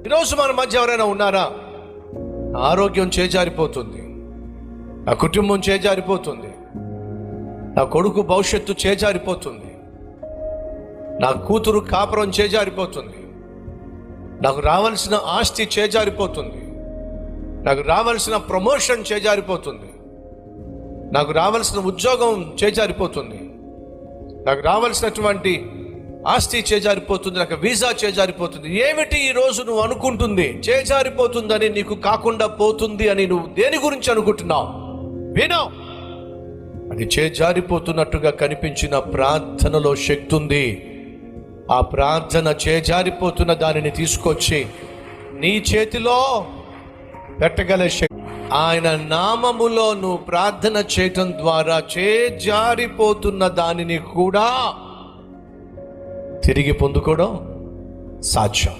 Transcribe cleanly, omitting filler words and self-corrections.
ఈరోజు మన మధ్య ఎవరైనా ఉన్నారా? ఆరోగ్యం చేజారిపోతుంది, నా కుటుంబం చేజారిపోతుంది, నా కొడుకు భవిష్యత్తు చేజారిపోతుంది, నా కూతురు కాపురం చేజారిపోతుంది, నాకు రావాల్సిన ఆస్తి చేజారిపోతుంది, నాకు రావాల్సిన ప్రమోషన్ చేజారిపోతుంది, నాకు రావాల్సిన ఉద్యోగం చేజారిపోతుంది, నాకు రావాల్సినటువంటి ఆస్తి చేజారిపోతుంది, నాకు వీసా చేజారిపోతుంది. ఏమిటి ఈరోజు నువ్వు అనుకుంటుంది చేజారిపోతుందని, నీకు కాకుండా పోతుంది అని నువ్వు దేని గురించి అనుకుంటున్నావు? వినో, అది చేజారిపోతున్నట్టుగా కనిపించిన ప్రార్థనలో శక్తి ఉంది. ఆ ప్రార్థన చేజారిపోతున్న దానిని తీసుకొచ్చి నీ చేతిలో పెట్టగల శక్తి. ఆయన నామములో నువ్వు ప్రార్థన చేయటం ద్వారా చేజారిపోతున్న దానిని కూడా తిరిగి పొందుకోవడం సాధ్యం.